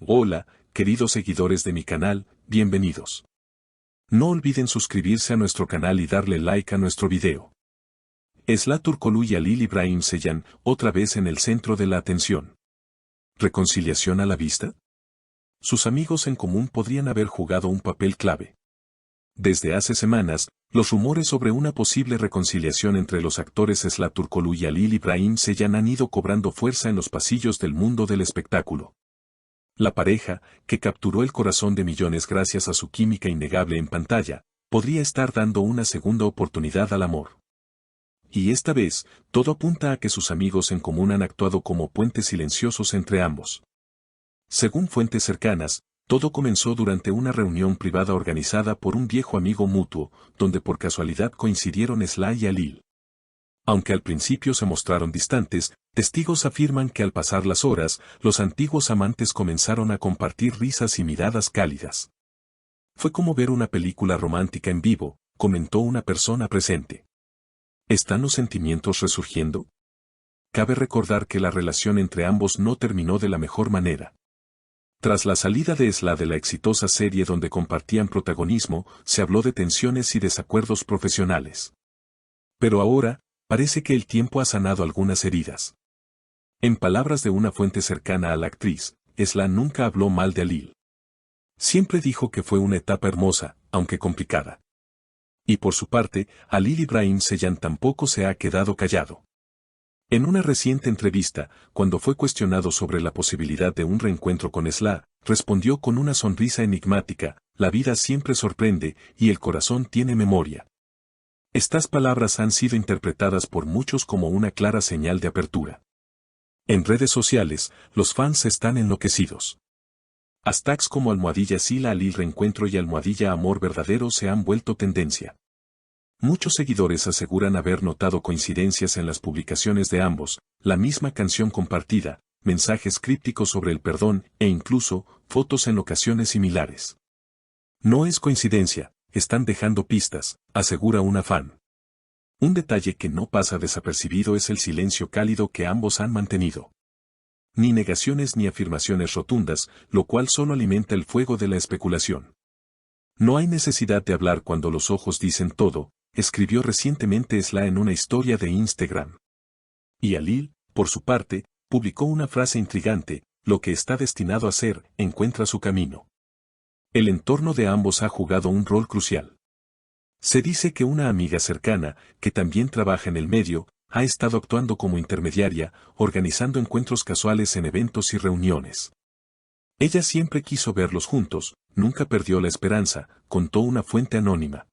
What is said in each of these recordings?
Hola, queridos seguidores de mi canal, bienvenidos. No olviden suscribirse a nuestro canal y darle like a nuestro video. Esla Turkoglu y Halil İbrahim Ceylan, otra vez en el centro de la atención. ¿Reconciliación a la vista? Sus amigos en común podrían haber jugado un papel clave. Desde hace semanas, los rumores sobre una posible reconciliación entre los actores Esla Turkoglu y Halil İbrahim Ceylan han ido cobrando fuerza en los pasillos del mundo del espectáculo. La pareja, que capturó el corazón de millones gracias a su química innegable en pantalla, podría estar dando una segunda oportunidad al amor. Y esta vez, todo apunta a que sus amigos en común han actuado como puentes silenciosos entre ambos. Según fuentes cercanas, todo comenzó durante una reunión privada organizada por un viejo amigo mutuo, donde por casualidad coincidieron Esla y Halil. Aunque al principio se mostraron distantes, testigos afirman que al pasar las horas, los antiguos amantes comenzaron a compartir risas y miradas cálidas. Fue como ver una película romántica en vivo, comentó una persona presente. ¿Están los sentimientos resurgiendo? Cabe recordar que la relación entre ambos no terminó de la mejor manera. Tras la salida de Esla de la exitosa serie donde compartían protagonismo, se habló de tensiones y desacuerdos profesionales. Pero ahora, parece que el tiempo ha sanado algunas heridas. En palabras de una fuente cercana a la actriz, Esla nunca habló mal de Halil. Siempre dijo que fue una etapa hermosa, aunque complicada. Y por su parte, Halil İbrahim Ceylan tampoco se ha quedado callado. En una reciente entrevista, cuando fue cuestionado sobre la posibilidad de un reencuentro con Esla, respondió con una sonrisa enigmática: la vida siempre sorprende y el corazón tiene memoria. Estas palabras han sido interpretadas por muchos como una clara señal de apertura. En redes sociales, los fans están enloquecidos. Hashtags como @Sila Halil reencuentro y @Amor verdadero se han vuelto tendencia. Muchos seguidores aseguran haber notado coincidencias en las publicaciones de ambos, la misma canción compartida, mensajes crípticos sobre el perdón e incluso fotos en ocasiones similares. No es coincidencia, están dejando pistas, asegura una fan. Un detalle que no pasa desapercibido es el silencio cálido que ambos han mantenido. Ni negaciones ni afirmaciones rotundas, lo cual solo alimenta el fuego de la especulación. No hay necesidad de hablar cuando los ojos dicen todo, escribió recientemente Esla en una historia de Instagram. Y Halil, por su parte, publicó una frase intrigante: lo que está destinado a ser, encuentra su camino. El entorno de ambos ha jugado un rol crucial. Se dice que una amiga cercana, que también trabaja en el medio, ha estado actuando como intermediaria, organizando encuentros casuales en eventos y reuniones. Ella siempre quiso verlos juntos, nunca perdió la esperanza, contó una fuente anónima.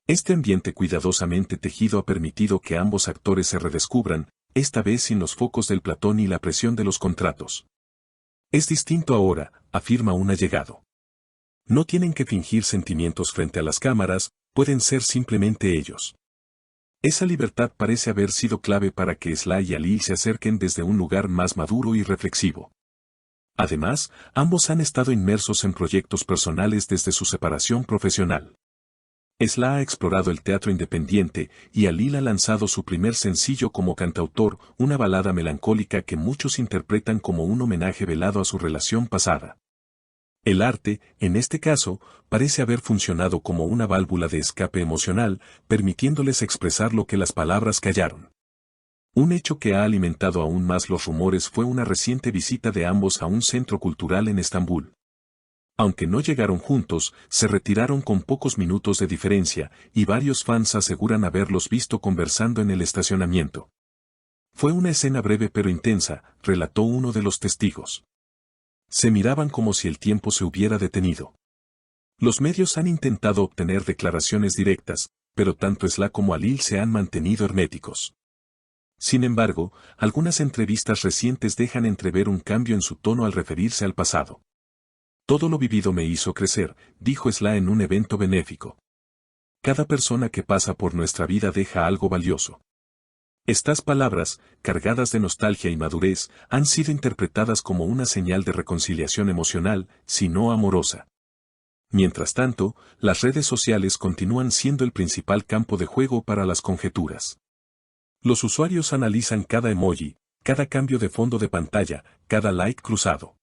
Este ambiente cuidadosamente tejido ha permitido que ambos actores se redescubran, esta vez sin los focos del platón y la presión de los contratos. Es distinto ahora, afirma un allegado. No tienen que fingir sentimientos frente a las cámaras, pueden ser simplemente ellos. Esa libertad parece haber sido clave para que Esla y Halil se acerquen desde un lugar más maduro y reflexivo. Además, ambos han estado inmersos en proyectos personales desde su separación profesional. Esla ha explorado el teatro independiente y Halil ha lanzado su primer sencillo como cantautor, una balada melancólica que muchos interpretan como un homenaje velado a su relación pasada. El arte, en este caso, parece haber funcionado como una válvula de escape emocional, permitiéndoles expresar lo que las palabras callaron. Un hecho que ha alimentado aún más los rumores fue una reciente visita de ambos a un centro cultural en Estambul. Aunque no llegaron juntos, se retiraron con pocos minutos de diferencia, y varios fans aseguran haberlos visto conversando en el estacionamiento. Fue una escena breve pero intensa, relató uno de los testigos. Se miraban como si el tiempo se hubiera detenido. Los medios han intentado obtener declaraciones directas, pero tanto Esla como Halil se han mantenido herméticos. Sin embargo, algunas entrevistas recientes dejan entrever un cambio en su tono al referirse al pasado. Todo lo vivido me hizo crecer, dijo Esla en un evento benéfico. Cada persona que pasa por nuestra vida deja algo valioso. Estas palabras, cargadas de nostalgia y madurez, han sido interpretadas como una señal de reconciliación emocional, si no amorosa. Mientras tanto, las redes sociales continúan siendo el principal campo de juego para las conjeturas. Los usuarios analizan cada emoji, cada cambio de fondo de pantalla, cada like cruzado.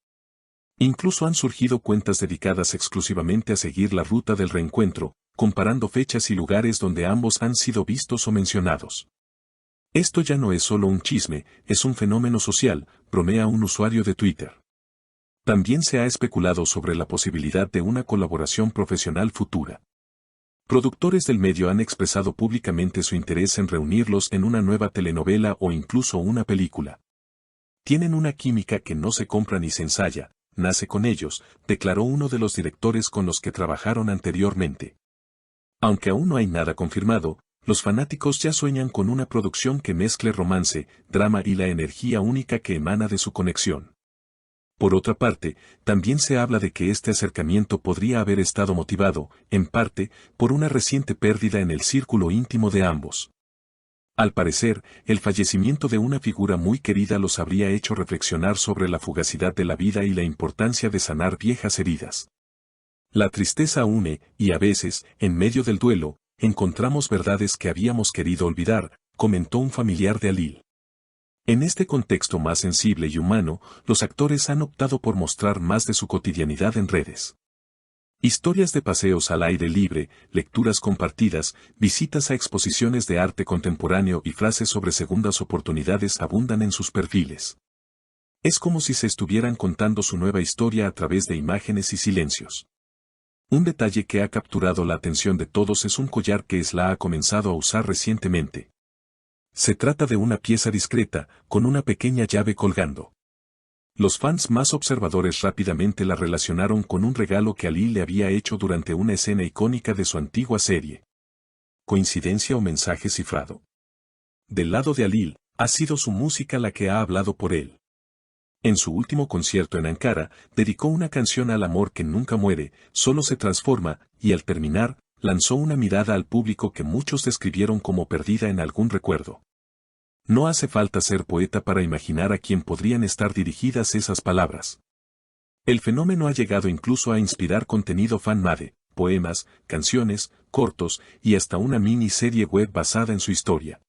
Incluso han surgido cuentas dedicadas exclusivamente a seguir la ruta del reencuentro, comparando fechas y lugares donde ambos han sido vistos o mencionados. Esto ya no es solo un chisme, es un fenómeno social, bromea un usuario de Twitter. También se ha especulado sobre la posibilidad de una colaboración profesional futura. Productores del medio han expresado públicamente su interés en reunirlos en una nueva telenovela o incluso una película. Tienen una química que no se compra ni se ensaya, nace con ellos, declaró uno de los directores con los que trabajaron anteriormente. Aunque aún no hay nada confirmado, los fanáticos ya sueñan con una producción que mezcle romance, drama y la energía única que emana de su conexión. Por otra parte, también se habla de que este acercamiento podría haber estado motivado, en parte, por una reciente pérdida en el círculo íntimo de ambos. Al parecer, el fallecimiento de una figura muy querida los habría hecho reflexionar sobre la fugacidad de la vida y la importancia de sanar viejas heridas. La tristeza une, y a veces, en medio del duelo, encontramos verdades que habíamos querido olvidar, comentó un familiar de Alil. En este contexto más sensible y humano, los actores han optado por mostrar más de su cotidianidad en redes. Historias de paseos al aire libre, lecturas compartidas, visitas a exposiciones de arte contemporáneo y frases sobre segundas oportunidades abundan en sus perfiles. Es como si se estuvieran contando su nueva historia a través de imágenes y silencios. Un detalle que ha capturado la atención de todos es un collar que Esla ha comenzado a usar recientemente. Se trata de una pieza discreta, con una pequeña llave colgando. Los fans más observadores rápidamente la relacionaron con un regalo que Ali le había hecho durante una escena icónica de su antigua serie. ¿Coincidencia o mensaje cifrado? Del lado de Alil, ha sido su música la que ha hablado por él. En su último concierto en Ankara, dedicó una canción al amor que nunca muere, solo se transforma, y al terminar, lanzó una mirada al público que muchos describieron como perdida en algún recuerdo. No hace falta ser poeta para imaginar a quién podrían estar dirigidas esas palabras. El fenómeno ha llegado incluso a inspirar contenido fan-made, poemas, canciones, cortos y hasta una miniserie web basada en su historia.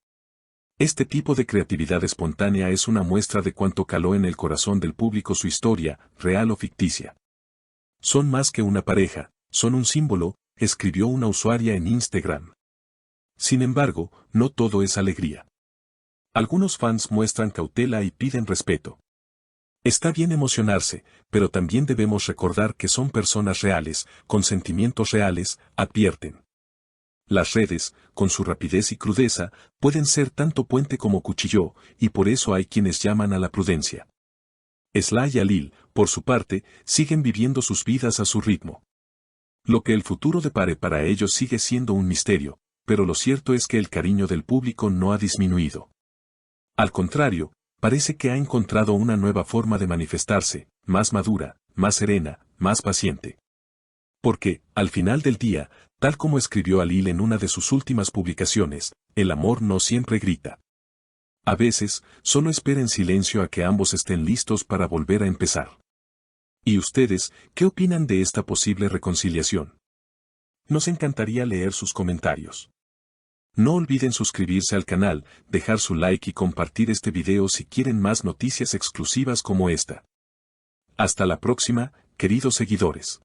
Este tipo de creatividad espontánea es una muestra de cuánto caló en el corazón del público su historia, real o ficticia. Son más que una pareja, son un símbolo, escribió una usuaria en Instagram. Sin embargo, no todo es alegría. Algunos fans muestran cautela y piden respeto. Está bien emocionarse, pero también debemos recordar que son personas reales, con sentimientos reales, advierten. Las redes, con su rapidez y crudeza, pueden ser tanto puente como cuchillo, y por eso hay quienes llaman a la prudencia. Esla y Alil, por su parte, siguen viviendo sus vidas a su ritmo. Lo que el futuro depare para ellos sigue siendo un misterio, pero lo cierto es que el cariño del público no ha disminuido. Al contrario, parece que ha encontrado una nueva forma de manifestarse, más madura, más serena, más paciente. Porque, al final del día, tal como escribió Alil en una de sus últimas publicaciones, el amor no siempre grita. A veces, solo espera en silencio a que ambos estén listos para volver a empezar. ¿Y ustedes, qué opinan de esta posible reconciliación? Nos encantaría leer sus comentarios. No olviden suscribirse al canal, dejar su like y compartir este video si quieren más noticias exclusivas como esta. Hasta la próxima, queridos seguidores.